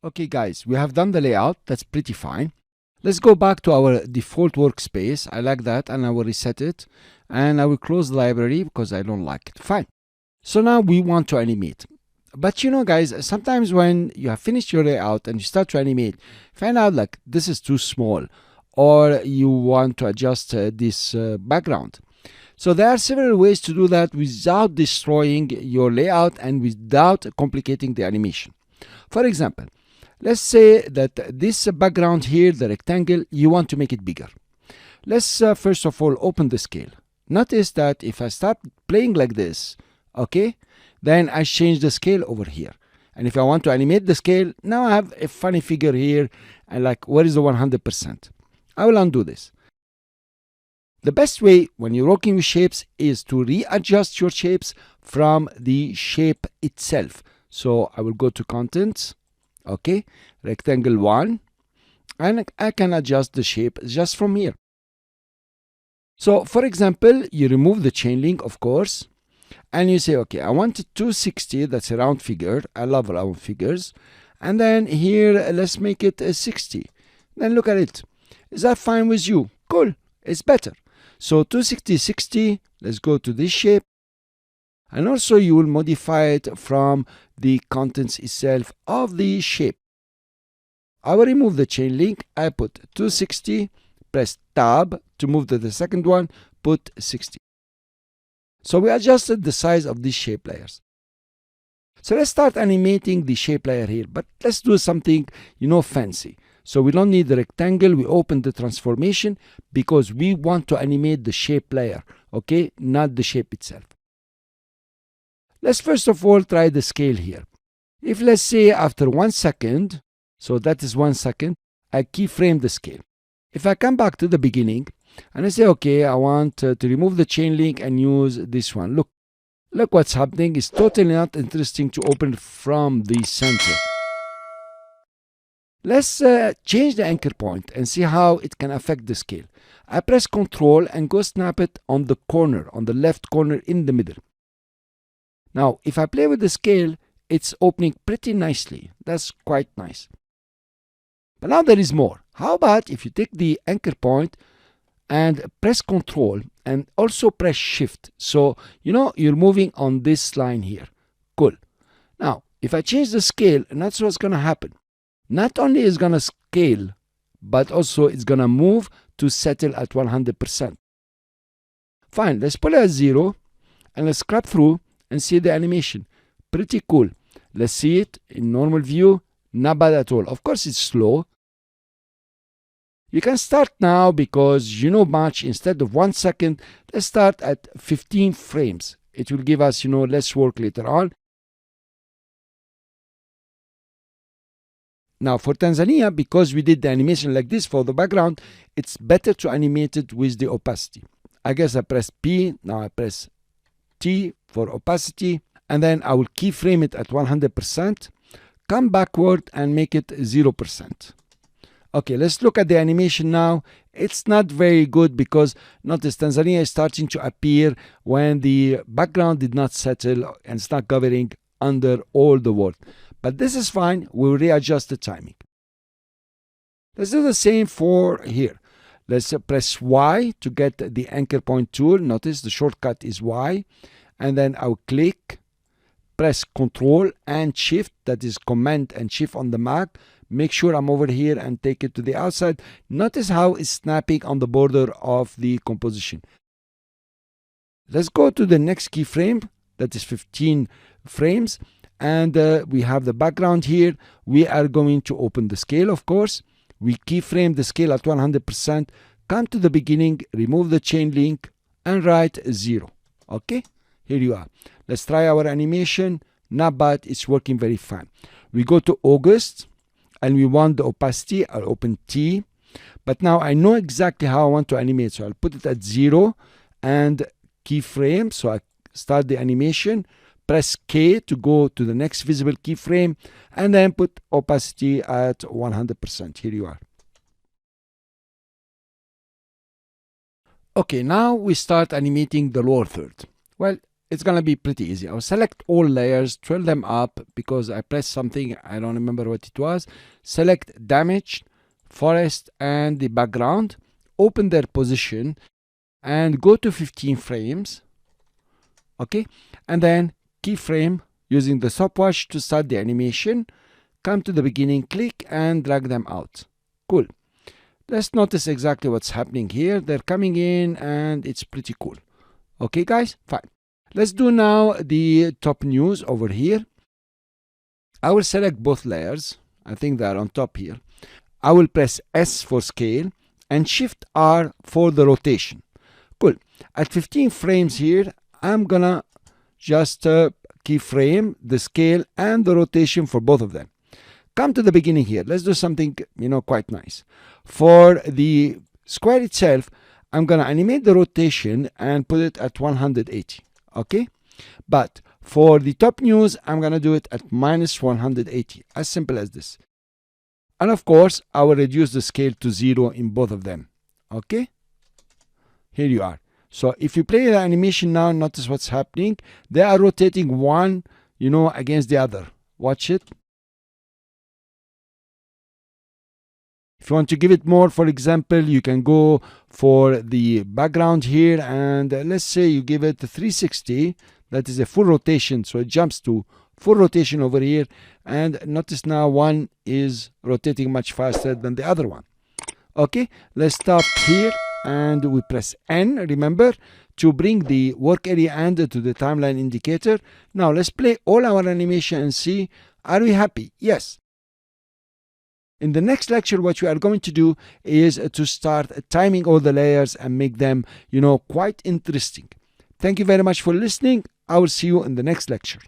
Okay guys, we have done the layout. That's pretty fine. Let's go back to our default workspace. I like that, and I will reset it, and I will close the library because I don't like it. Fine. So now we want to animate. But you know guys, sometimes when you have finished your layout and you start to animate, find out like this is too small, or you want to adjust this background. So there are several ways to do that without destroying your layout and without complicating the animation. For example, let's say that this background here, the rectangle, you want to make it bigger. Let's first of all open the scale. Notice that if I start playing like this, okay, then I change the scale over here. And if I want to animate the scale, now I have a funny figure here, and like, where is the 100%? I will undo this. The best way when you're working with shapes is to readjust your shapes from the shape itself. So I will go to Contents, okay, Rectangle 1, and I can adjust the shape just from here. So for example, you remove the chain link, of course, and you say, okay, I want 260, that's a round figure. I love round figures. And then here, let's make it 60. Then look at it. Is that fine with you? Cool, it's better. So 260, 60, let's go to this shape. And also you will modify it from the contents itself of the shape. I will remove the chain link. I put 260, press Tab to move to the second one, put 60. So we adjusted the size of these shape layers. So let's start animating the shape layer here, but let's do something, fancy. So we don't need the rectangle. We open the transformation because we want to animate the shape layer, okay, not the shape itself. Let's first of all try the scale here. If let's say after 1 second, so that is 1 second, I keyframe the scale. If I come back to the beginning and I say, okay, I want to remove the chain link and use this one. Look what's happening. It's totally not interesting to open from the center. Let's change the anchor point and see how it can affect the scale. I press Ctrl and go snap it on the corner, on the left corner in the middle. Now, if I play with the scale, it's opening pretty nicely. That's quite nice. But now there is more. How about if you take the anchor point and press Ctrl and also press Shift. So, you're moving on this line here. Cool. Now, if I change the scale, and that's what's going to happen. Not only is going to scale, but also it's going to move to settle at 100%. Fine, let's put it at 0 and let's scrap through and see the animation. Pretty cool. Let's see it in normal view. Not bad at all. Of course, it's slow. You can start now because much. Instead of 1 second, let's start at 15 frames. It will give us, less work later on. Now for Tanzania, because we did the animation like this for the background, it's better to animate it with the opacity. I guess I press P, now I press T for opacity, and then I will keyframe it at 100%, come backward and make it 0%. Okay, let's look at the animation now. It's not very good because notice Tanzania is starting to appear when the background did not settle and it's not covering under all the world. But this is fine. We'll readjust the timing. Let's do the same for here. Let's press Y to get the anchor point tool. Notice the shortcut is Y. And then I'll click, press Ctrl and Shift. That is Command and Shift on the Mac. Make sure I'm over here and take it to the outside. Notice how it's snapping on the border of the composition. Let's go to the next keyframe. That is 15 frames. And we have the background here. We are going to open the scale, of course. We keyframe the scale at 100%. Come to the beginning, remove the chain link, and write 0. Okay, here you are. Let's try our animation. Not bad, it's working very fine. We go to August, and we want the opacity. I'll open T. But now I know exactly how I want to animate. So I'll put it at 0 and keyframe. So I start the animation. Press K to go to the next visible keyframe, and then put opacity at 100%. Here you are. Okay, now we start animating the lower third. Well, it's gonna be pretty easy. I'll select all layers, twirl them up because I pressed something, I don't remember what it was. Select damage, forest, and the background. Open their position and go to 15 frames. Okay, and then keyframe using the stopwatch to start the animation. Come to the beginning, click and drag them out. Cool. Let's notice exactly what's happening here. They're coming in and it's pretty cool. Okay guys, fine. Let's do now the top news over here. I will select both layers. I think they're on top here. I will press S for scale and Shift R for the rotation. Cool. At 15 frames here, I'm gonna just keyframe the scale and the rotation for both of them. Come to the beginning here. Let's do something, quite nice. For the square itself, I'm gonna animate the rotation and put it at 180. Okay, but for the top news, I'm gonna do it at minus 180. As simple as this. And of course, I will reduce the scale to 0 in both of them. Okay, here you are. So if you play the animation now, notice what's happening. They are rotating one, against the other. Watch it. If you want to give it more, for example, you can go for the background here and let's say you give it 360. That is a full rotation. So it jumps to full rotation over here. And notice now one is rotating much faster than the other one. Okay, let's stop here and we press N. Remember to bring the work area under to the timeline indicator. Now let's play all our animation and see, are we happy? Yes. In the next lecture, what we are going to do is to start timing all the layers and make them, quite interesting. Thank you very much for listening. I will see you in the next lecture.